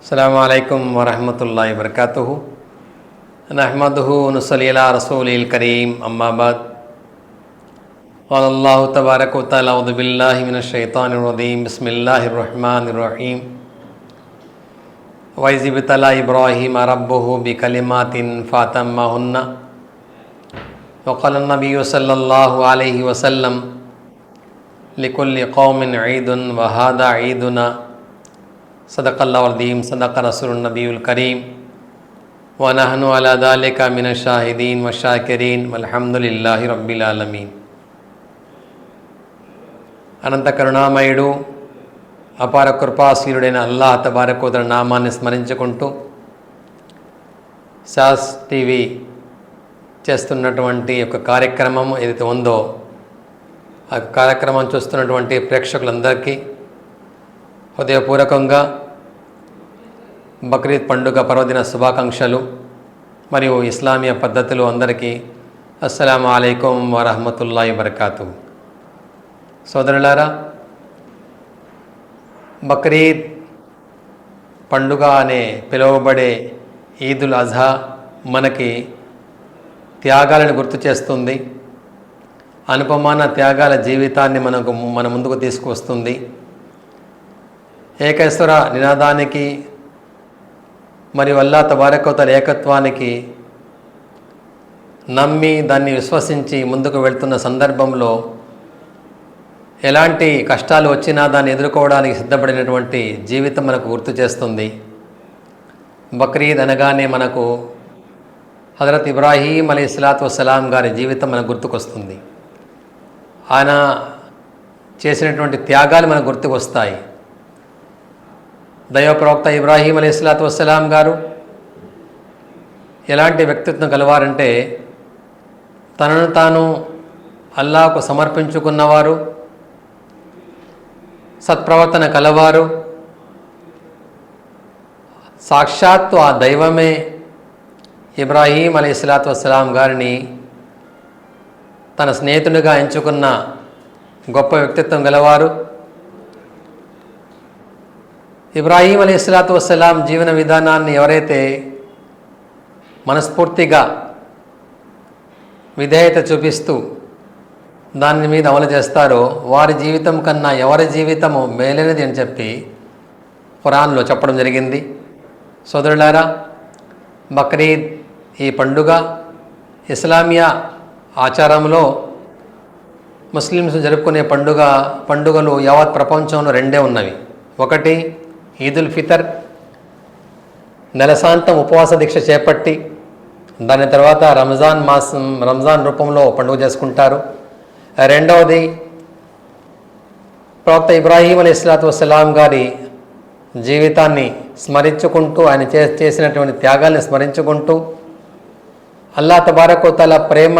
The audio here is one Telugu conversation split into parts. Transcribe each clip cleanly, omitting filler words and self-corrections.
अस्सलामु अलैकुम वरहमतुल्लाहि वबरकातुहु नहमदुहु व नुसल्ली अला रसूलिल करीम अम्मा बाद क़ाल अल्लाहु तबारक व तआला अऊज़ु बिल्लाहि मिनश शैतानिर रजीम बिस्मिल्लाहिर रहमानिर रहीम व इज़ इब्तला इब्राहीम रब्बुहु बिकलिमातिन फ़अतम्महुन्ना व क़ाला नबिय्यु सल्लल्लाहु अलैहि वसल्लम लिकुल्लि क़ौमिन ईदुन व हाज़ा ईदुना सदक़ल्लाहुल अज़ीम सदक़ रसूलुन नबियुल करीम व नहनु अला ज़ालिका मिनश शाहिदीन व शाकिरीन वल्हम्दुलिल्लाहि रब्बिल आलमीन। అనంత కరుణామయుడు అపార కృపాశీలుడైన అల్లాహ్ తబారక వ తఆలా నామాన్ని స్మరించుకుంటూ సాస్ టీవీ చేస్తున్నటువంటి ఒక కార్యక్రమం ఏదైతే ఉందో ఆ కార్యక్రమం చూస్తున్నటువంటి ప్రేక్షకులందరికీ హృదయపూర్వకంగా బక్రీద్ పండుగ పర్వదిన శుభాకాంక్షలు మరియు ఇస్లామీయ పద్ధతులు అందరికీ అస్సలాము అలైకుం వరహమతుల్లాహి వబరకాతుహు। సోదరులారా, బక్రీద్ పండుగ అనే పిలువబడే ఈదుల్ అజహా మనకి త్యాగాలను గుర్తు చేస్తుంది, అనుపమాన త్యాగాల జీవితాన్ని మన ముందుకు తీసుకువస్తుంది। ఏకేశ్వర నినాదానికి మరియు అల్లాహ్ తబారక వ తఆలా ఏకత్వానికి నమ్మి దాన్ని విశ్వసించి ముందుకు వెళ్తున్న సందర్భంలో ఎలాంటి కష్టాలు వచ్చినా దాన్ని ఎదుర్కోవడానికి సిద్ధపడినటువంటి జీవితం మనకు గుర్తు చేస్తుంది। బక్రీద్ అనగానే మనకు హజరత్ ఇబ్రాహీం అలైహిస్సలాతు వస్సలాం గారి జీవితం మనకు గుర్తుకొస్తుంది। ఆయన చేసినటువంటి త్యాగాలు మనకు గుర్తుకు వస్తాయి। దైవ ప్రవక్త ఇబ్రాహీం అలైహిస్సలాతు వస్సలాం గారు ఎలాంటి వ్యక్తిత్వం కలవారంటే తనను తాను అల్లాహ్కు సమర్పించుకున్నవారు, సత్ప్రవర్తన కలవారు, సాక్షాత్తు ఆ దైవమే ఇబ్రాహీం అలైహిస్సలాతు వస్సలాం గారిని తన స్నేహితుడిగా ఎంచుకున్న గొప్ప వ్యక్తిత్వం గలవారు। ఇబ్రాహీం అలైహిస్సలాతు వస్సలాం జీవన విధానాన్ని ఎవరైతే మనస్ఫూర్తిగా విధేయత చూపిస్తూ దాని మీద అమలు చేస్తారో వారి జీవితం కన్నా ఎవరి జీవితము మేలైనది అని చెప్పి ఖురాన్లో చెప్పడం జరిగింది। సోదరులారా, బక్రీద్ ఈ పండుగ ఇస్లామియా ఆచారంలో ముస్లిమ్స్ జరుపుకునే పండుగలు యావత్ ప్రపంచంలో రెండే ఉన్నవి। ఒకటి ఈదుల్ ఫితర్, నెలసాంతం ఉపవాస దీక్ష చేపట్టి దాని తర్వాత రంజాన్ రూపంలో పండుగ చేసుకుంటారు। రెండవది ప్రవక్త ఇబ్రాహీం అలైహిస్సలాతు వస్సలాం గారి జీవితాన్ని స్మరించుకుంటూ ఆయన చేసినటువంటి త్యాగాల్ని స్మరించుకుంటూ అల్లాహ్ తబారక వ తఆలా ప్రేమ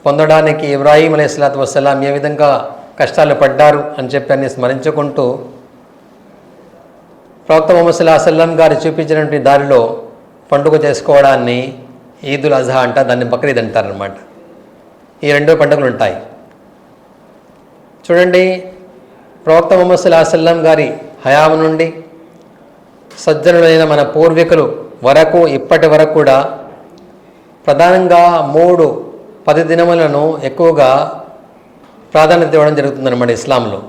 పొందడానికి ఇబ్రాహీం అలైహిస్సలాతు వస్సలాం ఏ విధంగా కష్టాలు పడ్డారు అని చెప్పి అన్ని స్మరించుకుంటూ ప్రవక్త ముహమ్మద్ సల్లల్లాహు అలైహి వసల్లం గారు చూపించినటువంటి దారిలో పండుగ చేసుకోవడాన్ని ఈదుల్ అజహా అంటారు, దాన్ని బక్రీద్ అంటారనమాట। ఈ రెండు పండుగలు ఉంటాయి। చూడండి, ప్రవక్త ముహమ్మద్ సల్లల్లాహు అలైహి వసల్లం గారి హయాం నుండి సజ్జనులైన మన పూర్వీకులు వరకు ఇప్పటి వరకు కూడా ప్రధానంగా 10 దినములను ఎక్కువగా ప్రాధాన్యత ఇవ్వడం జరుగుతుందన్నమాట ఇస్లాంలో।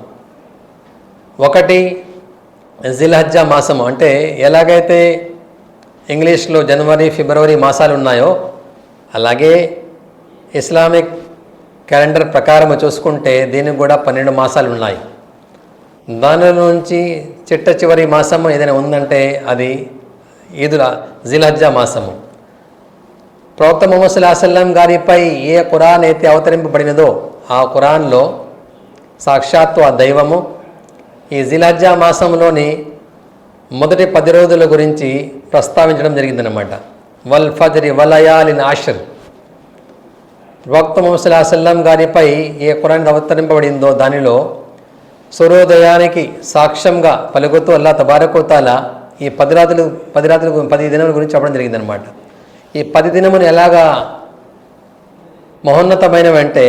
ఒకటి జిల్హజ్జా మాసము, అంటే ఎలాగైతే ఇంగ్లీష్లో జనవరి ఫిబ్రవరి మాసాలు ఉన్నాయో అలాగే ఇస్లామిక్ క్యాలెండర్ ప్రకారం చూసుకుంటే దీనికి కూడా 12 మాసాలు ఉన్నాయి। దాని నుంచి చిట్ట చివరి మాసము ఏదైనా ఉందంటే అది జిల్హజ్జా మాసము। ప్రవక్త ముహమ్మద్ సల్లల్లాహు అలైహి వసల్లం గారిపై ఏ ఖురాన్ అయితే అవతరింపబడినదో ఆ ఖురాన్లో సాక్షాత్తు ఆ దైవము ఈ జిల్హజ్జా మాసంలోని మొదటి 10 రోజుల గురించి ప్రస్తావించడం జరిగిందనమాట। వల్ ఫజ్రి వలయాలిన్ ఆషర్, ప్రవక్త ముహమ్మద్ సల్లల్లాహు అలైహి వసల్లం గారిపై ఏ ఖురాన్ అవతరింపబడిందో దానిలో సూర్యోదయానికి సాక్ష్యంగా పలుకుతూ అల్లాహ్ తబారక వ తఆలా ఈ 10 దినముల గురించి చెప్పడం జరిగిందనమాట। ఈ 10 దినములు ఎలాగా మహోన్నతమైనవంటే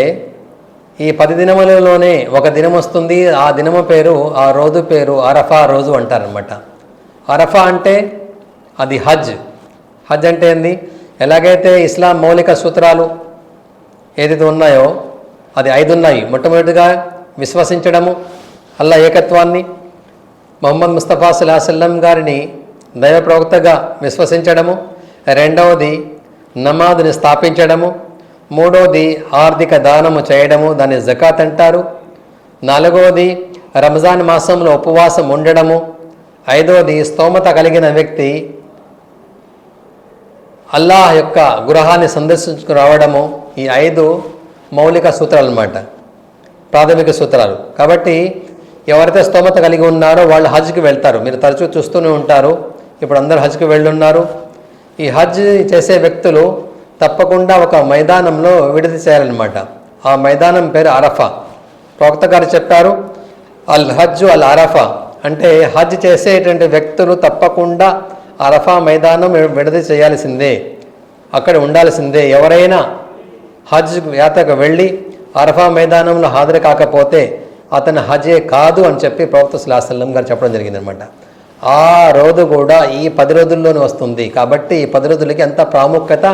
ఈ 10 దినములలోనే ఒక దినం వస్తుంది, ఆ దినము పేరు, ఆ రోజు పేరు అరఫా రోజు అంటారనమాట। అరఫా అంటే అది హజ్. హజ్ అంటే ఏంది? ఎలాగైతే ఇస్లాం మౌలిక సూత్రాలు ఏదైతే ఉన్నాయో అది 5 ఉన్నాయి. మొట్టమొదటిగా విశ్వసించడము, అల్లా ఏకత్వాన్ని, ముహమ్మద్ ముస్తఫా సల్లల్లాహు అలైహి వసల్లం గారిని దైవ ప్రవక్తగా విశ్వసించడము, రెండవది నమాజ్ని స్థాపించడము, మూడవది ఆర్థిక దానము చేయడము, దాన్ని జకాత్ అంటారు, నాలుగవది రంజాన్ మాసంలో ఉపవాసం ఉండడము, ఐదవది స్తోమత కలిగిన వ్యక్తి అల్లాహ్ యొక్క గృహాన్ని సందర్శించుకు రావడము. ఈ 5 మౌలిక సూత్రాలు అన్నమాట, ప్రాథమిక సూత్రాలు. కాబట్టి ఎవరైతే స్తోమత కలిగి ఉన్నారో వాళ్ళు హజ్కి వెళ్తారు. మీరు తరచూ చూస్తూనే ఉంటారు, ఇప్పుడు అందరూ హజ్కి వెళ్ళున్నారు. ఈ హజ్ చేసే వ్యక్తులు తప్పకుండా ఒక మైదానంలో విడిది చేయాలన్నమాట. ఆ మైదానం పేరు అరఫా. ప్రవక్త గారు చెప్పారు, అల్ హజ్ అల్ అరఫా అంటే హజ్ చేసేటువంటి వ్యక్తులు తప్పకుండా అరఫా మైదానం విడిది చేయాల్సిందే, అక్కడ ఉండాల్సిందే. ఎవరైనా హజ్ యాత్రకు వెళ్ళి అరఫా మైదానంలో హాజరు కాకపోతే అతను హజే కాదు అని చెప్పి ప్రవక్త సల్లల్లాహు అలైహి వసల్లం గారు చెప్పడం జరిగిందనమాట. ఆ రోజు కూడా ఈ 10 రోజుల్లోనే వస్తుంది. కాబట్టి ఈ 10 రోజులకి అంత ప్రాముఖ్యత,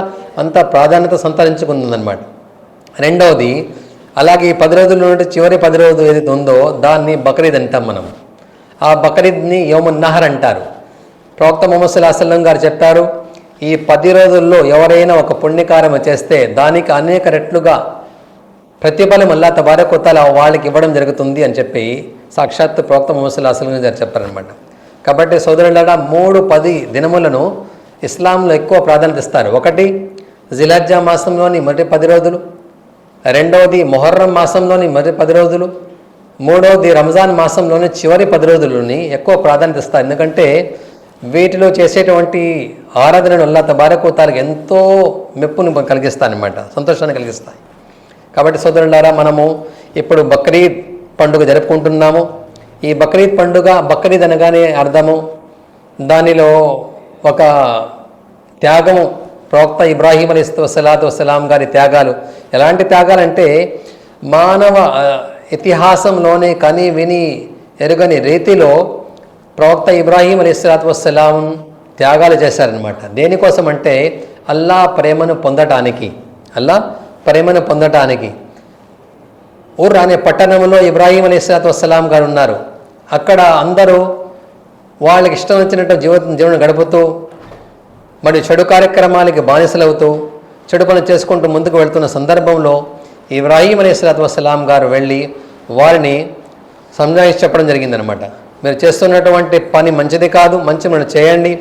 అంత ప్రాధాన్యత సంతరించుకుందనమాట. రెండవది, అలాగే ఈ 10 రోజుల్లో నుండి చివరి 10 రోజులు ఏదైతే ఉందో దాన్ని బక్రీద్ అంటాం మనం. ఆ బక్రీద్ని యౌమున్ నహర్ అంటారు. ప్రవక్త ముహమ్మద్ సల్లల్లాహు అలైహి వసల్లం గారు చెప్పారు, ఈ 10 రోజుల్లో ఎవరైనా ఒక పుణ్యకార్యం చేస్తే దానికి అనేక రెట్లుగా ప్రతిఫలం అల్లాహ్ తబారక వ తఆలా వాళ్ళకి ఇవ్వడం జరుగుతుంది అని చెప్పి సాక్షాత్ ప్రవక్త ముహమ్మద్ సల్లల్లాహు అలైహి వసల్లం గారు చెప్పారనమాట. కాబట్టి సోదరులారా, 3-10 దినములను ఇస్లాంలో ఎక్కువ ప్రాధాన్యత ఇస్తారు. ఒకటి జిల్హజ్జా మాసంలోని మొదటి 10 రోజులు, రెండవది మొహర్రం మాసంలోని మొదటి 10 రోజులు, మూడవది రంజాన్ మాసంలోని చివరి 10 రోజులని ఎక్కువ ప్రాధాన్యత ఇస్తారు. ఎందుకంటే వీటిలో చేసేటువంటి ఆరాధనలు అల్లాహ్ తబారక వ తఆలాకి ఎంతో మెప్పును కలిగిస్తాయన్నమాట, సంతోషాన్ని కలిగిస్తాయి. కాబట్టి సోదరులారా, మనము ఇప్పుడు బక్రీద్ పండుగ జరుపుకుంటున్నాము. ఈ బక్రీద్ పండుగ, బక్రీద్ అనగానే అర్థము, దానిలో ఒక త్యాగము, ప్రవక్త ఇబ్రాహీం అలైహిస్సలాతు వస్సలాం గారి త్యాగాలు. ఎలాంటి త్యాగాలంటే మానవ ఇతిహాసంలోనే కని విని ఎరుగని రీతిలో ప్రవక్త ఇబ్రాహీం అలైహిస్సలాతు వస్సలాం త్యాగాలు చేశారనమాట. దేనికోసం అంటే అల్లా ప్రేమను పొందటానికి, అల్లా ప్రేమను పొందటానికి. ఊర్ అనే పట్టణంలో ఇబ్రాహీం అలైహిస్సలాతు వస్సలాం గారు ఉన్నారు. అక్కడ అందరూ వాళ్ళకి ఇష్టం వచ్చినట్టు జీవనం గడుపుతూ, మరి చెడు కార్యక్రమాలకి బానిసలవుతూ, చెడు పనులు చేసుకుంటూ ముందుకు వెళ్తున్న సందర్భంలో ఇబ్రాహీం అలైహిస్సలాతు వస్సలాం గారు వెళ్ళి వారిని సంజాయిషి చెప్పడం జరిగిందనమాట. మీరు చేస్తున్నటువంటి పని మంచిది కాదు, మంచి మనం చేయండి,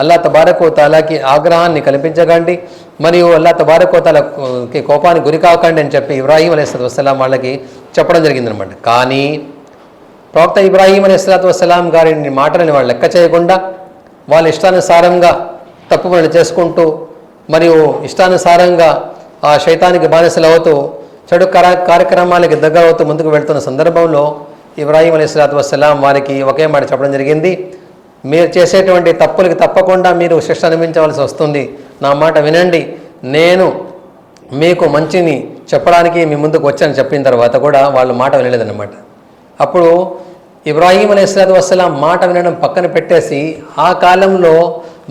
అల్లాహ్ తబారక వ తఆలాకి ఆగ్రహాన్ని కల్పించకండి, మరియు అల్లాహ్ తబారక వ తఆలాకి కోపానికి గురి కాకండి అని చెప్పి ఇబ్రాహీం అలైహిస్సలాతు వస్సలాం వాళ్ళకి చెప్పడం జరిగిందనమాట. కానీ ప్రవక్త ఇబ్రాహీం అలైహిస్సలాతు వస్సలాం గారి మాటలని వాళ్ళు లెక్క చేయకుండా వాళ్ళ ఇష్టానుసారంగా తప్పు పనులు చేసుకుంటూ, మరియు ఇష్టానుసారంగా ఆ శైతానికి బానిసలు అవుతూ, చెడు కార్యక్రమాలకి దగ్గర అవుతూ ముందుకు వెళ్తున్న సందర్భంలో ఇబ్రాహీం అలైహిస్సలాతు వస్సలాం వారికి ఒకే మాట చెప్పడం జరిగింది, మీరు చేసేటువంటి తప్పులకి తప్పకుండా మీరు శిక్ష అనుభవించవలసి వస్తుంది, నా మాట వినండి, నేను మీకు మంచిని చెప్పడానికి మీ ముందుకు వచ్చాను చెప్పిన తర్వాత కూడా వాళ్ళు మాట వినలేదన్నమాట. అప్పుడు ఇబ్రాహీం అలైహిస్సలాతు వస్సలాం మాట వినడం పక్కన పెట్టేసి, ఆ కాలంలో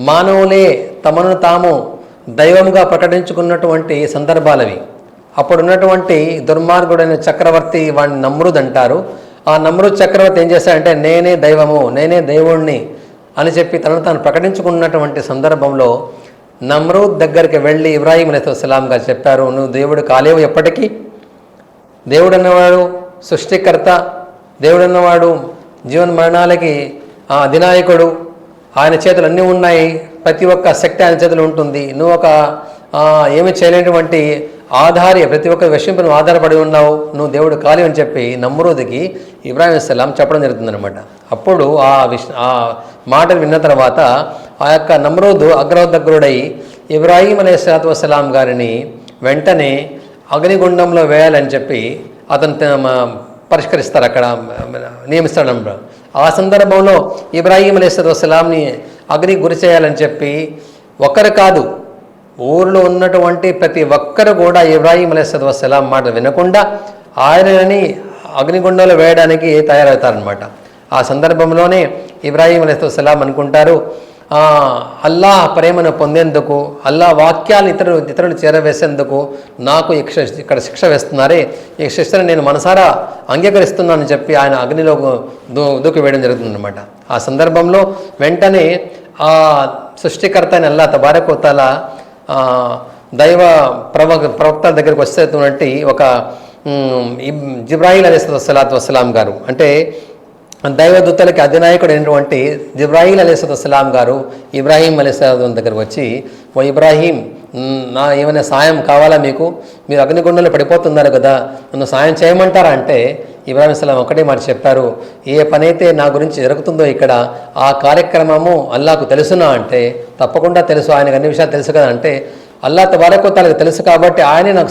మానవులే తమను తాము దైవంగా ప్రకటించుకున్నటువంటి సందర్భాలవి. అప్పుడున్నటువంటి దుర్మార్గుడైన చక్రవర్తి వాడిని నమ్రూద్ అంటారు. ఆ నమ్రూద్ చక్రవర్తి ఏం చేశాడంటే నేనే దైవము, నేనే దేవుణ్ణి అని చెప్పి తనను తాను ప్రకటించుకున్నటువంటి సందర్భంలో నమ్రూద్ దగ్గరికి వెళ్ళి ఇబ్రాహీం అలైహిస్సలాం గారు చెప్పారు, నువ్వు దేవుడు కాలేవు ఎప్పటికీ. దేవుడు అన్నవాడు సృష్టికర్త, దేవుడు అన్నవాడు జీవన మరణాలకి అధినాయకుడు, ఆయన చేతులు అన్నీ ఉన్నాయి, ప్రతి ఒక్క శక్తి ఆయన చేతులు ఉంటుంది, నువ్వు ఒక ఏమి చేయలేనటువంటి ఆధారి, ప్రతి ఒక్క విషయం నువ్వు ఆధారపడి ఉన్నావు, నువ్వు దేవుడు కాలి అని చెప్పి నమ్రూద్కి ఇబ్రాహీం అలైహిస్సలాం చెప్పడం జరుగుతుందనమాట. అప్పుడు ఆ మాటలు విన్న తర్వాత ఆ యొక్క నమ్రూద్ అగ్రదగ్రుడై ఇబ్రాహీం అలైహిస్సలాతు వస్సలాం గారిని వెంటనే అగ్నిగుండంలో వేయాలని చెప్పి అతను పరిష్కరిస్తారు, అక్కడ నియమిస్తాడు. ఆ సందర్భంలో ఇబ్రాహీం అలైహిస్సలాతు వస్సలాంని అగ్నికి గురి చేయాలని చెప్పి ఒక్కరు కాదు, ఊరిలో ఉన్నటువంటి ప్రతి ఒక్కరు కూడా ఇబ్రాహీం అలైహిస్సలాతు వస్సలాం మాట వినకుండా ఆయనని అగ్నిగుండంలో వేయడానికి తయారవుతారనమాట. ఆ సందర్భంలోనే ఇబ్రాహీం అలైహిస్సలాం అనుకుంటారు, అల్లాహ్ ప్రేమను పొందేందుకు, అల్లాహ్ వాక్యాలను ఇతరులు చేరవేసేందుకు నాకు ఇక్కడ శిక్ష వేస్తున్నారే, ఈ శిక్షను నేను మనసారా అంగీకరిస్తున్నానని చెప్పి ఆయన అగ్నిలో దూకి వేయడం జరుగుతుందన్నమాట. ఆ సందర్భంలో వెంటనే ఆ సృష్టికర్త అయిన అల్లాహ్ తబారక వ తఆలా దైవ ప్రవక్తల దగ్గరికి వస్తున్నట్టు ఒక జిబ్రాయిల్ అలైహిస్సలాతు వస్సలాం గారు, అంటే దైవదూతలకి అధినాయకుడు అయినటువంటి జిబ్రాయిల్ అలైహిస్సలాం గారు ఇబ్రాహీం అలైహిస్సలాం దగ్గరకు వచ్చి, ఓ ఇబ్రాహీం, నా ఏమైనా సాయం కావాలా మీకు? మీరు అగ్నిగుండంలో పడిపోతున్నారు కదా, నన్ను సాయం చేయమంటారా అంటే ఇబ్రాహీం అలైహిస్సలాం ఒకటే మాట చెప్పారు, ఏ పనైతే నా గురించి జరుగుతుందో ఇక్కడ ఆ కార్యక్రమము అల్లాహకు తెలుసునా అంటే తప్పకుండా తెలుసు, ఆయనకు అన్ని విషయాలు తెలుసు కదా అంటే అల్లాహ్ తబారక వ తఆలాకు తెలుసు కాబట్టి ఆయనే నాకు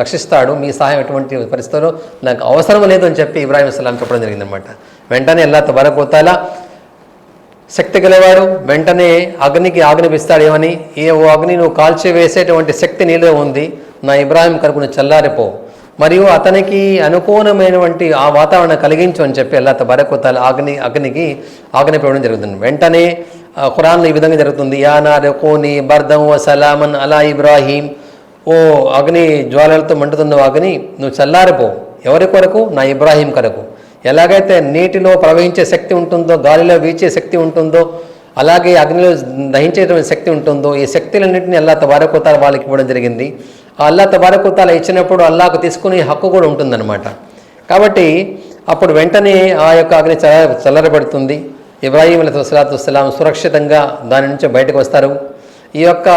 రక్షిస్తాడు, మీ సహాయం ఎటువంటి పరిస్థితుల్లో నాకు అవసరం లేదు అని చెప్పి ఇబ్రాహీం అలైహిస్సలాం చెప్పడం జరిగిందనమాట. వెంటనే అల్లాహ్ తబారక వ తఆలా శక్తి గలవాడు, వెంటనే అగ్నికి ఆజ్ఞాపిస్తాడు ఏమని, ఓ అగ్ని నువ్వు కాల్చి వేసేటువంటి శక్తి నీలో ఉంది, నా ఇబ్రాహీం కనుక చల్లారిపో, మరియు అతనికి అనుకూలమైనటువంటి ఆ వాతావరణం కలిగించు అని చెప్పి అల్లాహ్ తబారక వ తఆలా అగ్నికి ఆజ్ఞాపించడం జరుగుతుంది. వెంటనే ఖురాన్లో ఈ విధంగా జరుగుతుంది, యా నారు కూని బర్దం వ సలామన్ అలా ఇబ్రాహీం, ఓ అగ్ని జ్వాలలతో మండుతున్న అగ్ని నువ్వు చల్లారిపో, ఎవరి కొరకు? నా ఇబ్రాహీం కొరకు. ఎలాగైతే నీటిలో ప్రవహించే శక్తి ఉంటుందో, గాలిలో వీచే శక్తి ఉంటుందో, అలాగే అగ్నిలో దహించేటువంటి శక్తి ఉంటుందో, ఈ శక్తులన్నింటినీ అల్లాహ్ తబారక వ తఆలా వాళ్ళకి ఇవ్వడం జరిగింది. ఆ అల్లాహ్ తబారక వ తఆలా ఇచ్చినప్పుడు అల్లాహకు తీసుకునే హక్కు కూడా ఉంటుందన్నమాట. కాబట్టి అప్పుడు వెంటనే ఆ యొక్క అగ్ని చల్లరబడుతుంది. ఇబ్రాహీం అలైహిస్సలాం సురక్షితంగా దాని నుంచి బయటకు వస్తారు. ఈ యొక్క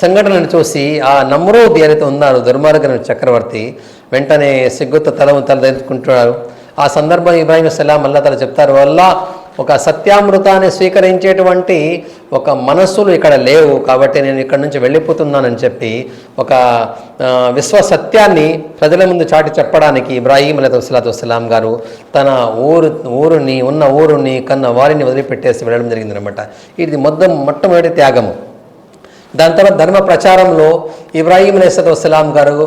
సంఘటనను చూసి ఆ నమ్రూద్ ఏదైతే ఉన్నారో దుర్మార్గమైన చక్రవర్తి వెంటనే సిగ్గుతో తలదించుకుంటున్నారు. ఆ సందర్భం ఇబ్రాహీం అలైహిస్సలాం అల్లాహ్ తఆలా చెప్తారు, అల్లాహ్ ఒక సత్యామృతాన్ని స్వీకరించేటువంటి ఒక మనస్సులు ఇక్కడ లేవు, కాబట్టి నేను ఇక్కడ నుంచి వెళ్ళిపోతున్నానని చెప్పి ఒక విశ్వసత్యాన్ని ప్రజల ముందు చాటి చెప్పడానికి ఇబ్రాహీం అలైహిస్సలాం గారు తన ఊరుని కన్న వారిని వదిలిపెట్టేసి వెళ్ళడం జరిగిందనమాట. ఇది మొట్టమొదటి త్యాగము. దాని తర్వాత ధర్మ ప్రచారంలో ఇబ్రాహీం అలైహిస్సలాం గారు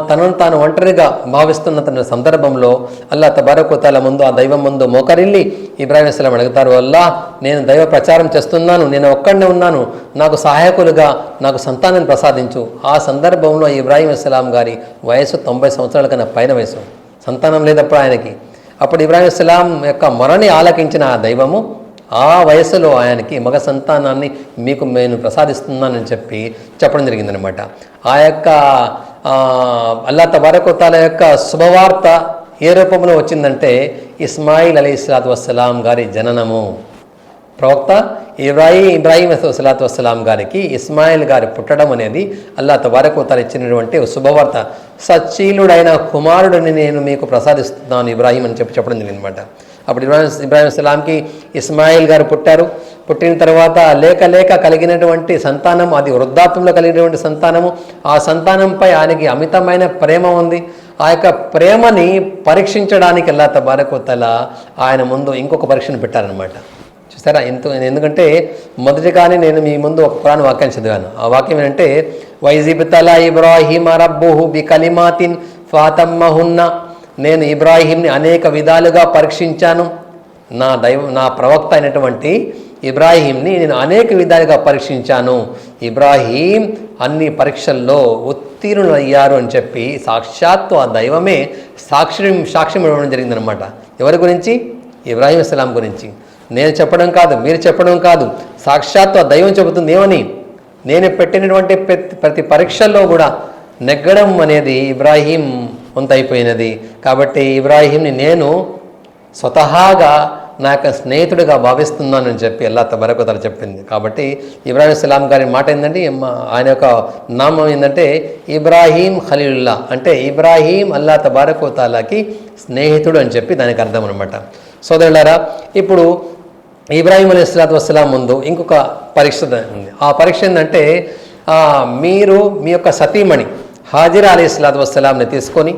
తనను తాను ఒంటరిగా భావిస్తున్న తన సందర్భంలో అల్లాహ్ తబారక వ తఆలా ముందు, ఆ దైవం ముందు మోకరిల్లి ఇబ్రాహీం అలైహిస్సలాం అడుగుతారు, అల్లాహ్ నేను దైవ ప్రచారం చేస్తున్నాను, నేను ఒక్కడనే ఉన్నాను, నాకు సహాయకులుగా నాకు సంతానాన్ని ప్రసాదించు. ఆ సందర్భంలో ఇబ్రాహీం అలైహిస్సలాం గారి వయసు 90 సంవత్సరాల కన్నా పైన వయసు, సంతానం లేదప్పుడు ఆయనకి. అప్పుడు ఇబ్రాహీం అలైహిస్సలాం యొక్క మొరని ఆలకించిన ఆ దైవము ఆ వయసులో ఆయనకి మగ సంతానాన్ని మీకు నేను ప్రసాదిస్తున్నానని చెప్పడం జరిగిందనమాట. ఆ యొక్క అల్లాహ్ తబారక వ తఆలా యొక్క శుభవార్త ఏ రూపంలో వచ్చిందంటే ఇస్మాయిల్ అలైహిస్సలాతు వస్సలాం గారి జననము. ప్రవక్త ఇబ్రాహీం అలైహిస్సలాతు వస్సలాం గారికి ఇస్మాయిల్ గారి పుట్టడం అనేది అల్లాహ్ తబారక వ తఆలా ఇచ్చినటువంటి శుభవార్త. సచ్చీలుడైన కుమారుడిని నేను మీకు ప్రసాదిస్తున్నాను ఇబ్రాహీం అని చెప్పడం జరిగిందనమాట. అప్పుడు ఇబ్రాహీం అలైహిస్సలాంకి ఇస్మాయిల్ గారు పుట్టారు. పుట్టిన తర్వాత లేక కలిగినటువంటి సంతానం, అది వృద్ధాప్యంలో కలిగినటువంటి సంతానము. ఆ సంతానంపై ఆయనకి అమితమైన ప్రేమ ఉంది. ఆ యొక్క ప్రేమని పరీక్షించడానికి అల్లాహ్ తబారక వ తఆలా ఆయన ముందు ఇంకొక పరీక్షను పెట్టారనమాట. చూసారా, ఎందుకంటే మొదటిగానే నేను మీ ముందు ఒక ఖురాన్ వాక్యాన్ని చదివాను. ఆ వాక్యం ఏంటంటే, వైజిబ్తలా ఇబ్రాహీమ రబ్బుహు బి కలిమాతిన్ ఫాతమ్మహున్న, నేను ఇబ్రాహీంని అనేక విధాలుగా పరీక్షించాను. నా ప్రవక్త అయినటువంటి ఇబ్రాహీంని నేను అనేక విధాలుగా పరీక్షించాను. ఇబ్రాహీం అన్ని పరీక్షల్లో ఉత్తీర్ణులు అయ్యారు అని చెప్పి సాక్షాత్తు ఆ దైవమే సాక్ష్యం ఇవ్వడం జరిగిందనమాట. ఎవరి గురించి? ఇబ్రాహీం అలైహిస్సలాం గురించి. నేను చెప్పడం కాదు, మీరు చెప్పడం కాదు, సాక్షాత్తు ఆ దైవం చెబుతుంది ఏమని, నేను పెట్టినటువంటి ప్రతి పరీక్షల్లో కూడా నెగ్గడం అనేది ఇబ్రాహీం వంతైపోయినది. కాబట్టి ఇబ్రాహీంని నేను స్వతహాగా నా యొక్క స్నేహితుడిగా భావిస్తున్నానని చెప్పి అల్లాహ్ తబారక వ తఆలా చెప్పింది. కాబట్టి ఇబ్రాహీం అలైహిస్సలాం గారి మాట ఏంటంటే, ఆయన యొక్క నామం ఏంటంటే ఇబ్రాహీం ఖలీలుల్లా, అంటే ఇబ్రాహీం అల్లాహ్ తబారక వ తఆలాకి స్నేహితుడు అని చెప్పి దానికి అర్థం అనమాట. సోదరులారా, ఇప్పుడు ఇబ్రాహీం అలైహిస్సలాతు వస్సలాం ముందు ఇంకొక పరీక్ష ఉంది. ఆ పరీక్ష ఏంటంటే, మీరు మీ యొక్క సతీమణి హాజిరా అలైహిస్సలాతు వస్సలాంని తీసుకొని,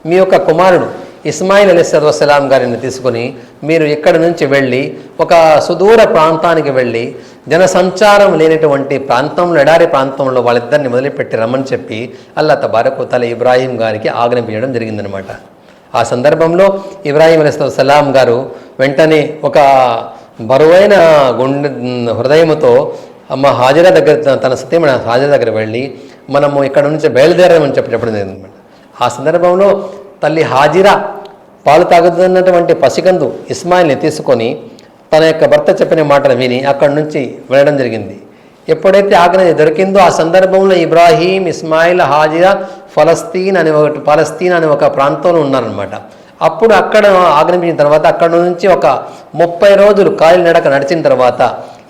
మీ యొక్క కుమారుడు ఇస్మాయిల్ అలైహిస్సలాతు వస్సలాం గారిని తీసుకొని మీరు ఇక్కడి నుంచి వెళ్ళి ఒక సుదూర ప్రాంతానికి వెళ్ళి జనసంచారం లేనటువంటి ప్రాంతంలో, ఎడారి ప్రాంతంలో వాళ్ళిద్దరిని మొదలుపెట్టి రమ్మని చెప్పి అల్లాహ్ తబారక వ తఆలా ఇబ్రాహీం గారికి ఆజ్ఞాపించడం జరిగిందనమాట. ఆ సందర్భంలో ఇబ్రాహీం అలైహిస్సలాం గారు వెంటనే ఒక బరువైన హృదయంతో అమ్మ హాజరా దగ్గర, తన సత్యమైన హాజరా దగ్గర వెళ్ళి మనము ఇక్కడ నుంచి బయలుదేరామని చెప్పడం జరిగింది. ఆ సందర్భంలో తల్లి హాజిరా పాలు తాగుతున్నటువంటి పసికందు ఇస్మాయిల్ని తీసుకొని తన యొక్క భర్త చెప్పిన మాటలు విని అక్కడి నుంచి వెళ్ళడం జరిగింది. ఎప్పుడైతే ఆజ్ఞ దొరికిందో ఆ సందర్భంలో ఇబ్రాహీం, ఇస్మాయిల్, హాజిరా పాలస్తీన్ అనే ఒక ప్రాంతంలో ఉన్నారనమాట. అప్పుడు అక్కడ ఆజ్ఞాపించిన తర్వాత అక్కడ నుంచి ఒక 30 రోజులు కాలినడక నడిచిన తర్వాత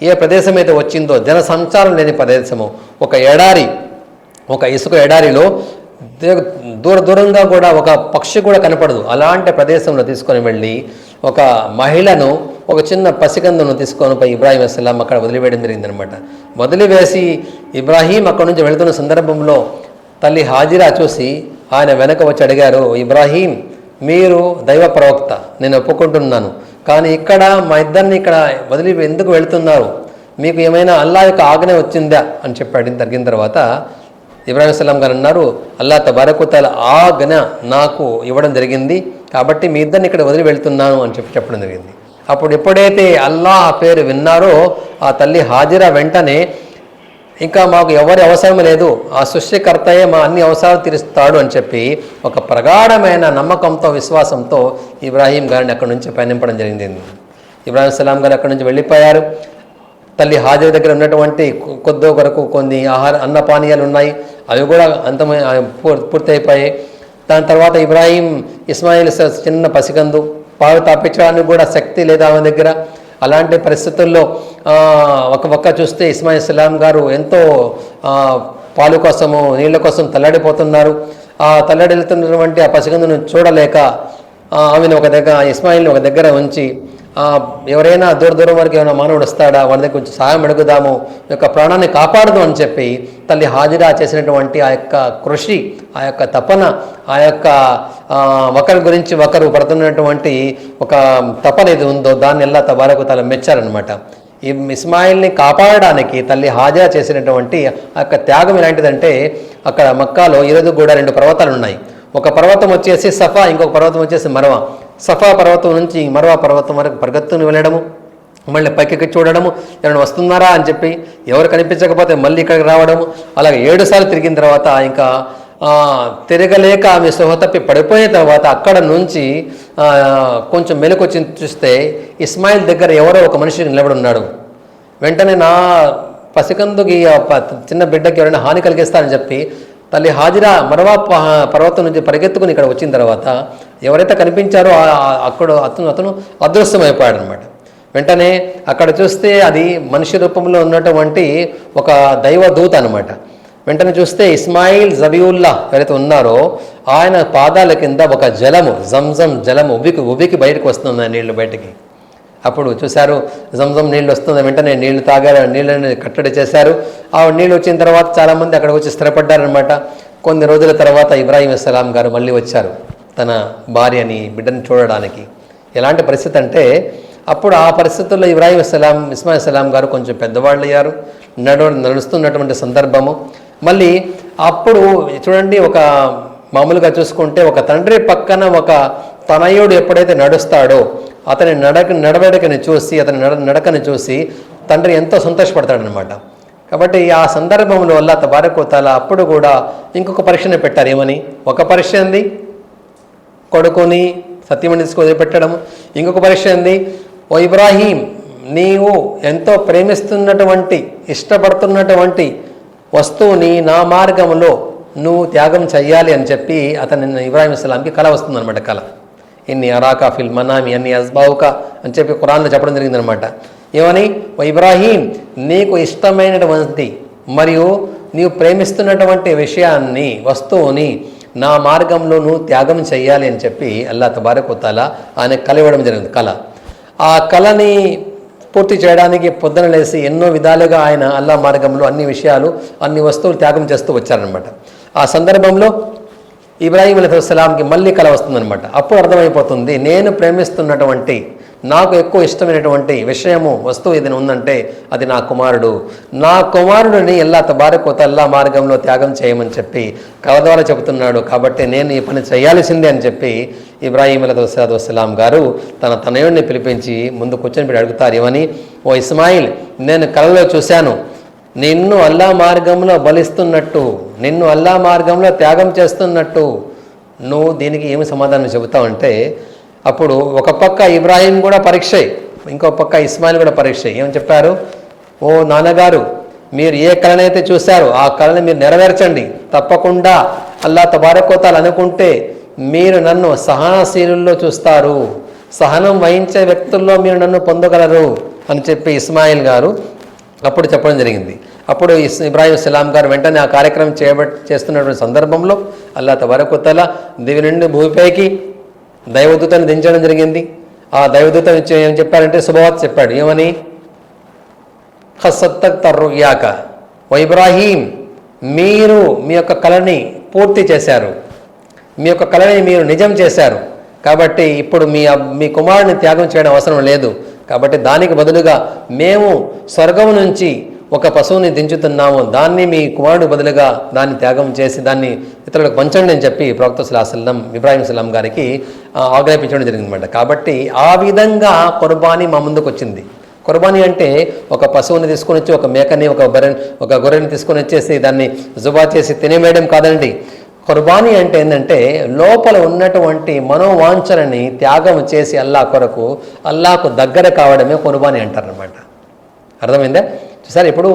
ఏ ప్రదేశం అయితే వచ్చిందో, జన సంచారం లేని ప్రదేశము, ఒక ఎడారి, ఒక ఇసుక ఎడారిలో దూరంగా కూడా ఒక పక్షి కూడా కనపడదు, అలాంటి ప్రదేశంలో తీసుకొని వెళ్ళి ఒక మహిళను, ఒక చిన్న పసికందును తీసుకొని పోయి ఇబ్రాహీం అలైహిస్సలాం అక్కడ వదిలివేయడం జరిగిందనమాట. వదిలివేసి ఇబ్రాహీం అక్కడ నుంచి వెళుతున్న సందర్భంలో తల్లి హాజిరా చూసి ఆయన వెనక వచ్చి అడిగారు, ఇబ్రాహీం మీరు దైవ ప్రవక్త, నేను ఒప్పుకుంటున్నాను, కానీ ఇక్కడ మా ఇద్దరిని ఇక్కడ వదిలి ఎందుకు వెళుతున్నారు, మీకు ఏమైనా అల్లా యొక్క ఆజ్ఞ వచ్చిందా అని చెప్పి తగ్గిన తర్వాత ఇబ్రాహీం అలైహిస్సలాం గారు అన్నారు, అల్లా తబారక తఆలా ఆజ్ఞ నాకు ఇవ్వడం జరిగింది, కాబట్టి మీ ఇద్దరిని ఇక్కడ వదిలి వెళ్తున్నాను అని చెప్పడం జరిగింది. అప్పుడు ఎప్పుడైతే అల్లాహ్ పేరు విన్నారో ఆ తల్లి హాజిరా వెంటనే ఇంకా మాకు ఎవరి అవసరం లేదు, ఆ సృష్టికర్తయే మా అన్ని అవసరాలు తీరుస్తాడు అని చెప్పి ఒక ప్రగాఢమైన నమ్మకంతో, విశ్వాసంతో ఇబ్రాహీం గారిని అక్కడి నుంచి పయనింపడం జరిగింది. ఇబ్రాహీం అలైహిస్సలాం గారు అక్కడి నుంచి వెళ్ళిపోయారు. తల్లి హాజిరా దగ్గర ఉన్నటువంటి కొద్దో కొరకు కొన్ని అన్నపానీయాలు ఉన్నాయి, అవి కూడా పూర్తి అయిపోయాయి. దాని తర్వాత ఇబ్రాహీం, ఇస్మాయిల్ చిన్న పసికందు, పాలు తాపించడానికి కూడా శక్తి లేదా ఆమె దగ్గర. అలాంటి పరిస్థితుల్లో ఒక పక్క చూస్తే ఇస్మాయిల్ అలైహిస్సలాం గారు ఎంతో పాలు కోసము, నీళ్ళ కోసం తల్లాడిపోతున్నారు. ఆ తల్లాడిల్లుతున్నటువంటి ఆ పసికందును చూడలేక ఆమెను ఇస్మాయిల్ని ఒక దగ్గర ఉంచి, ఎవరైనా దూరం వరకు ఏమైనా మానవుడు వస్తాడా, వాళ్ళ దగ్గర కొంచెం సహాయం అడుగుదాము, యొక్క ప్రాణాన్ని కాపాడదు అని చెప్పి తల్లి హాజిరా చేసినటువంటి ఆ యొక్క కృషి, ఆ యొక్క తపన, ఆ యొక్క ఒకరి గురించి ఒకరు పడుతున్నటువంటి ఒక తపన ఏది ఉందో దాన్ని అల్లాహ్ తబారక తఆలా మెచ్చారనమాట. ఈ ఇస్మాయిల్ని కాపాడడానికి తల్లి హాజిరా చేసినటువంటి ఆ యొక్క త్యాగం ఎలాంటిదంటే, అక్కడ మక్కాలో ఈరోజు కూడా 2 పర్వతాలు ఉన్నాయి. ఒక పర్వతం వచ్చేసి సఫా, ఇంకొక పర్వతం వచ్చేసి మర్వా. సఫా పర్వతం నుంచి మర్వా పర్వతం వరకు పరిగెత్తుని వెళ్ళడము, మళ్ళీ పైకి చూడడము, ఎవరైనా వస్తున్నారా అని చెప్పి ఎవరు కనిపించకపోతే మళ్ళీ ఇక్కడికి రావడము, అలాగే 7 సార్లు తిరిగిన తర్వాత ఇంకా తిరగలేక ఆమె సోహ తప్పి పడిపోయిన తర్వాత అక్కడ నుంచి కొంచెం మెలకొచ్చి చూస్తే ఇస్మాయిల్ దగ్గర ఎవరో ఒక మనిషి నిలబడి ఉన్నాడు. వెంటనే నా పసికందుకి చిన్న బిడ్డకి ఎవరైనా హాని కలిగిస్తారని చెప్పి తల్లి హాజిరా మర్వా పర్వతం నుంచి పరిగెత్తుకుని ఇక్కడ వచ్చిన తర్వాత ఎవరైతే కనిపించారో అతను అదృశ్యమైపోయాడు అనమాట. వెంటనే అక్కడ చూస్తే అది మనిషి రూపంలో ఉన్నటువంటి ఒక దైవదూత అనమాట. వెంటనే చూస్తే ఇస్మాయిల్ జబీవుల్లా ఎవరైతే ఉన్నారో ఆయన పాదాల కింద ఒక జలము, జంజం జలము ఉబికి బయటకు వస్తుంది, నీళ్లు బయటికి. అప్పుడు చూశారు జంజం నీళ్ళు వస్తుంది, వెంటనే నీళ్లు తాగారు, నీళ్ళని కట్టడి చేశారు. ఆ నీళ్ళు వచ్చిన తర్వాత చాలామంది అక్కడికి వచ్చి స్థిరపడ్డారనమాట. కొన్ని రోజుల తర్వాత ఇబ్రాహీం అలైహిస్సలాం గారు మళ్ళీ వచ్చారు తన భార్యని, బిడ్డని చూడడానికి. ఎలాంటి పరిస్థితి అంటే, అప్పుడు ఆ పరిస్థితుల్లో ఇస్మాయిల్ అలైహిస్సలాం గారు కొంచెం పెద్దవాళ్ళు అయ్యారు, నడుస్తున్నటువంటి సందర్భము. మళ్ళీ అప్పుడు చూడండి, ఒక మామూలుగా చూసుకుంటే ఒక తండ్రి పక్కన ఒక తనయుడు ఎప్పుడైతే నడుస్తాడో అతని నడవడికని చూసి, అతని నడకని చూసి తండ్రి ఎంతో సంతోషపడతాడనమాట. కాబట్టి ఆ సందర్భంలో అల్లాహ్ తబారక తఆలా అప్పుడు కూడా ఇంకొక పరీక్షను పెట్టారు. ఏమని? ఒక పరీక్ష ఏంది కొడుకుని సత్యమని తీసుకు వదిలిపెట్టడము, ఇంకొక పరీక్ష ఏంది, ఓ ఇబ్రాహీం నీవు ఎంతో ప్రేమిస్తున్నటువంటి, ఇష్టపడుతున్నటువంటి వస్తువుని నా మార్గంలో నువ్వు త్యాగం చెయ్యాలి అని చెప్పి అతను ఇబ్రాహీం అలైహిస్సలాంకి కళ వస్తుందన్నమాట. కళ ఇన్ని అరాకా ఫిల్ మనామి అన్ని అస్బావుకా అని చెప్పి ఖురాన్లో చెప్పడం జరిగిందనమాట. ఏమని? ఓ ఇబ్రాహీం నీకు ఇష్టమైనటువంటి మరియు నీవు ప్రేమిస్తున్నటువంటి విషయాన్ని, వస్తువుని నా మార్గంలో నువ్వు త్యాగం చెయ్యాలి అని చెప్పి అల్లాహ్ తబారక తఆలా ఆయన కళ ఇవ్వడం జరిగింది. కళ, ఆ కళని పూర్తి చేయడానికి పొద్దున లేసి ఎన్నో విధాలుగా ఆయన అల్లాహ్ మార్గంలో అన్ని విషయాలు, అన్ని వస్తువులు త్యాగం చేస్తూ వచ్చారనమాట. ఆ సందర్భంలో ఇబ్రాహీం అలైహిస్సలాంకి మళ్ళీ కళ వస్తుందనమాట. అప్పుడు అర్థమైపోతుంది, నేను ప్రేమిస్తున్నటువంటి, నాకు ఎక్కువ ఇష్టమైనటువంటి విషయము వస్తువు ఏదైనా ఉందంటే అది నా కుమారుడు. నా కుమారుడిని అల్లా మార్గంలో త్యాగం చేయమని చెప్పి కళ ద్వారా చెబుతున్నాడు. కాబట్టి నేను ఈ పని చేయాల్సిందే అని చెప్పి ఇబ్రాహీం అలైహిస్సలాం గారు తన తనయుడిని పిలిపించి ముందు కూర్చొని పెట్టి అడుగుతారు, ఏమని, ఓ ఇస్మాయిల్, నేను కళలో చూశాను నిన్ను అల్లా మార్గంలో బలిస్తున్నట్టు, నిన్ను అల్లా మార్గంలో త్యాగం చేస్తున్నట్టు, నువ్వు దీనికి ఏమి సమాధానం చెబుతావంటే అప్పుడు ఒక పక్క ఇబ్రాహీం కూడా పరీక్ష, ఇంకో పక్క ఇస్మాయిల్ కూడా పరీక్ష. ఏమని చెప్పారు, ఓ నాన్నగారు, మీరు ఏ కళనైతే చూశారో ఆ కళని మీరు నెరవేర్చండి, తప్పకుండా అల్లా తబారక్ వ తఆలా అనుకుంటే మీరు నన్ను సహనశీలుల్లో చూస్తారు, సహనం వహించే వ్యక్తుల్లో మీరు నన్ను పొందగలరు అని చెప్పి ఇస్మాయిల్ గారు అప్పుడు చెప్పడం జరిగింది. అప్పుడు ఇబ్రాహీం సలాం గారు వెంటనే ఆ కార్యక్రమం చేస్తున్నటువంటి సందర్భంలో అల్లా తబారక్ వ తఆలా దివి నుండి భూమిపైకి దైవదూతను దించడం జరిగింది. ఆ దైవదూతను ఏం చెప్పారంటే శుభవార్త చెప్పాడు. ఏమని, ఖసత్తక్ రుయాక ఓ ఇబ్రాహీం, మీరు మీ యొక్క కళని పూర్తి చేశారు, మీ యొక్క కళని మీరు నిజం చేశారు. కాబట్టి ఇప్పుడు మీ కుమారుని త్యాగం చేయడం అవసరం లేదు. కాబట్టి దానికి బదులుగా మేము స్వర్గం నుంచి ఒక పశువుని దించుతున్నాము, దాన్ని మీ కుమారుడు బదులుగా దాన్ని త్యాగం చేసి దాన్ని ఇతరులకు పంచండి అని చెప్పి ప్రవక్త సల్లల్లాహు అలైహి వసల్లం ఇబ్రాహీం సలాం గారికి ఆజ్ఞాపించడం జరిగిందన్నమాట. కాబట్టి ఆ విధంగా కుర్బానీ మా ముందుకు వచ్చింది. కుర్బానీ అంటే ఒక పశువుని తీసుకొని వచ్చి, ఒక మేకని, ఒక గొర్రెని తీసుకొని వచ్చేసి దాన్ని జుబా చేసి తినేవేయడం కాదండి. కుర్బానీ అంటే ఏంటంటే లోపల ఉన్నటువంటి మనోవాంఛలని త్యాగం చేసి అల్లా కొరకు, అల్లాకు దగ్గర కావడమే కుర్బానీ అంటారనమాట. అర్థమైందా? చూసారు, ఇప్పుడు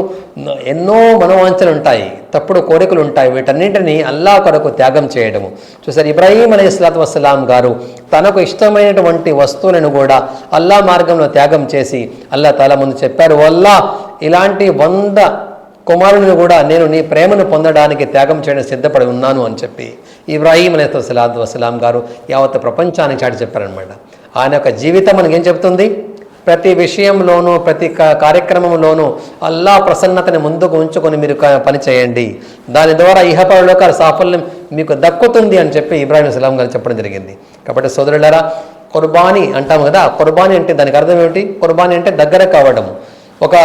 ఎన్నో మనోవాంఛలు ఉంటాయి, తప్పుడు కోరికలు ఉంటాయి, వీటన్నింటినీ అల్లా కొరకు త్యాగం చేయడము. చూసారు, ఇబ్రాహీం అలైహిస్సలాతు వస్సలాం గారు తనకు ఇష్టమైనటువంటి వస్తువులను కూడా అల్లా మార్గంలో త్యాగం చేసి అల్లా తాలా ముందు చెప్పారు, అల్లా ఇలాంటి 100 కుమారులను కూడా నేను నీ ప్రేమను పొందడానికి త్యాగం చేయడం సిద్ధపడి ఉన్నాను అని చెప్పి ఇబ్రాహీం అలైహిస్సలాతు వస్సలాం గారు యావత్ ప్రపంచానికి చాటి చెప్పారనమాట. ఆయన యొక్క జీవితం మనకేం చెప్తుంది, ప్రతి విషయంలోనూ ప్రతి కార్యక్రమంలోనూ అల్లా ప్రసన్నతని ముందుకు ఉంచుకొని మీరు పని చేయండి, దాని ద్వారా ఇహపరలోకాల సాఫల్యం మీకు దక్కుతుంది అని చెప్పి ఇబ్రాహీం సలాం గారు చెప్పడం జరిగింది. కాబట్టి సోదరులారా, కుర్బానీ అంటాము కదా, కుర్బానీ అంటే దానికి అర్థం ఏమిటి? కుర్బానీ అంటే దగ్గర కావడం, ఒక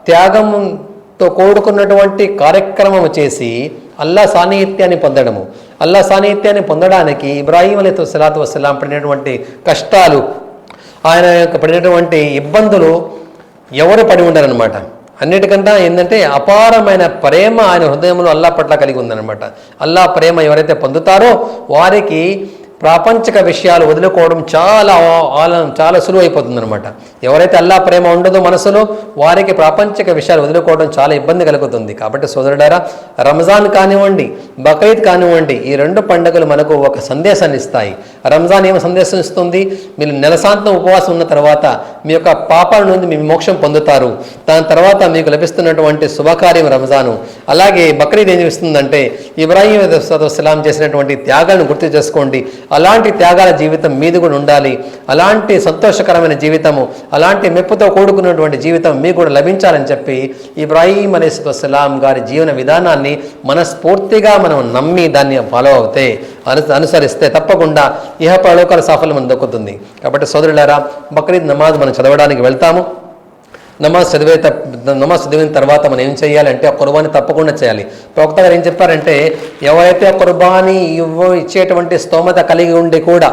త్యాగంతో కూడుకున్నటువంటి కార్యక్రమం చేసి అల్లా సాన్నిహిత్యాన్ని పొందడము. అల్లా సాన్నిహిత్యాన్ని పొందడానికి ఇబ్రాహీం అలైహిస్సలాతు వస్సలాం పడినటువంటి కష్టాలు, ఆయన యొక్క పడినటువంటి ఇబ్బందులు ఎవరు పడి ఉండరనమాట. అన్నిటికంటే ఏంటంటే అపారమైన ప్రేమ ఆయన హృదయంలో అల్లా పట్ల కలిగి ఉందన్నమాట. అల్లా ప్రేమ ఎవరైతే పొందుతారో వారికి ప్రాపంచిక విషయాలు వదులుకోవడం చాలా సులువు అయిపోతుంది అనమాట. ఎవరైతే అల్లా ప్రేమ ఉండదో మనసులో, వారికి ప్రాపంచిక విషయాలు వదులుకోవడం చాలా ఇబ్బంది కలుగుతుంది. కాబట్టి సోదరుడారా, రంజాన్ కానివ్వండి, బక్రీద్ కానివ్వండి, ఈ 2 పండుగలు మనకు ఒక సందేశాన్ని ఇస్తాయి. రంజాన్ ఏమి సందేశం ఇస్తుంది? మీరు నెలసాంతం ఉపవాసం ఉన్న తర్వాత మీ యొక్క పాపాల నుండి మీ మోక్షం పొందుతారు. దాని తర్వాత మీకు లభిస్తున్నటువంటి శుభకార్యం రంజాను. అలాగే బక్రీద్ ఏం ఇస్తుందంటే ఇబ్రాహీం అలైహిస్సలాం చేసినటువంటి త్యాగాలను గుర్తు చేసుకోండి. అలాంటి త్యాగాల జీవితం మీది కూడా ఉండాలి. అలాంటి సంతోషకరమైన జీవితము, అలాంటి మెప్పుతో కూడుకున్నటువంటి జీవితం మీకు కూడా లభించాలని చెప్పి ఇబ్రాహీం అలైహిస్సలాం గారి జీవన విధానాన్ని మనస్ఫూర్తిగా మనం నమ్మి దాన్ని ఫాలో అవుతే, అనుసరిస్తే తప్పకుండా ఇహపరలోకాల సాఫల్యం మనకు దక్కుతుంది. కాబట్టి సోదరులారా, బక్రీద్ నమాజ్ మనం చదవడానికి వెళ్తాము. నమాజ్ చదివిన తర్వాత మనం ఏం చేయాలంటే ఆ కుర్బానీ తప్పకుండా చేయాలి. ప్రవక్త గారు ఏం చెప్పారంటే, ఎవరైతే ఆ కుర్బానీ ఇచ్చేటువంటి స్తోమత కలిగి ఉండి కూడా,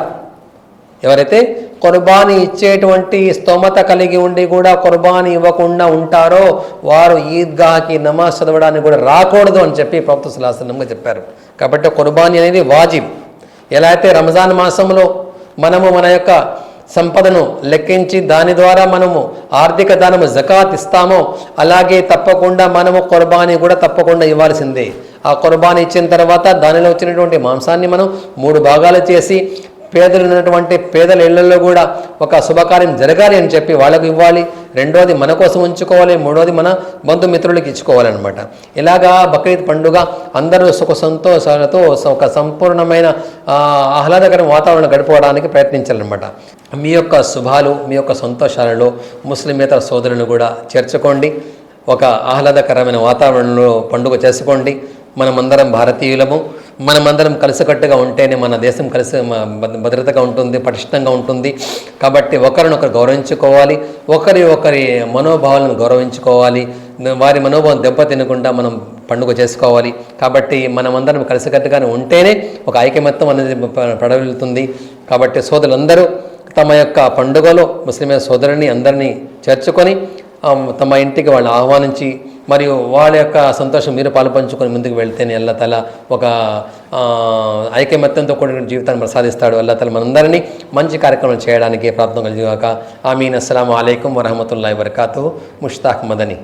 ఎవరైతే కుర్బానీ ఇచ్చేటువంటి స్తోమత కలిగి ఉండి కూడా కుర్బానీ ఇవ్వకుండా ఉంటారో వారు ఈద్గాకి నమాజ్ చదవడానికి కూడా రాకూడదు అని చెప్పి ప్రవక్త సల్లల్లాహు అలైహి వసల్లం చెప్పారు. కాబట్టి కుర్బానీ అనేది వాజిబ్. ఎలా అయితే రంజాన్ మాసంలో మనము మన యొక్క సంపదను లెక్కించి దాని ద్వారా మనము ఆర్థిక దానము జకాత్ ఇస్తామో, అలాగే తప్పకుండా మనము కుర్బానీ కూడా తప్పకుండా ఇవ్వాల్సిందే. ఆ కుర్బానీ ఇచ్చిన తర్వాత దానిలో వచ్చినటువంటి మాంసాన్ని మనం 3 భాగాలు చేసి పేదలు ఉన్నటువంటి పేదల ఇళ్లలో కూడా ఒక శుభకార్యం జరగాలి అని చెప్పి వాళ్ళకు ఇవ్వాలి. రెండోది మన కోసం ఉంచుకోవాలి. మూడోది మన బంధుమిత్రులకు ఇచ్చుకోవాలన్నమాట. ఇలాగా బక్రీద్ పండుగ అందరూ సుఖ సంతోషాలతో ఒక సంపూర్ణమైన ఆహ్లాదకరమైన వాతావరణం గడిపోవడానికి ప్రయత్నించాలన్నమాట. మీ యొక్క శుభాలు, మీ యొక్క సంతోషాలలో ముస్లిమేతర సోదరులను కూడా చేర్చుకోండి. ఒక ఆహ్లాదకరమైన వాతావరణంలో పండుగ చేసుకోండి. మనమందరం భారతీయులము. మనమందరం కలిసికట్టుగా ఉంటేనే మన దేశం భద్రతగా ఉంటుంది, పటిష్టంగా ఉంటుంది. కాబట్టి ఒకరినొకరు గౌరవించుకోవాలి, ఒకరి మనోభావాలను గౌరవించుకోవాలి, వారి మనోభావం దెబ్బతినకుండా మనం పండుగ చేసుకోవాలి. కాబట్టి మనమందరం కలిసికట్టుగానే ఉంటేనే ఒక ఐకమత్యం అనేది ప్రడవిల్లుతుంది. కాబట్టి సోదరులందరూ తమ యొక్క పండుగలో ముస్లిం సోదరుని అందరినీ చేర్చుకొని తమ ఇంటికి వాళ్ళు ఆహ్వానించి మరియు వాళ్ళ యొక్క సంతోషం మీరు పాలుపంచుకొని ముందుకు వెళ్తేనే అల్లా తఆలా ఒక ఐకమత్యంతో కూడిన జీవితాన్ని ప్రసాదిస్తాడు. అల్లా తఆలా మనందరినీ మంచి కార్యక్రమాలు చేయడానికి ప్రార్థన కలిగాక. ఆమీన్. అస్సలాము అలైకుం వరహమతుల్లాహి వబరకాతుహు. ముష్తాక్ మదనీ.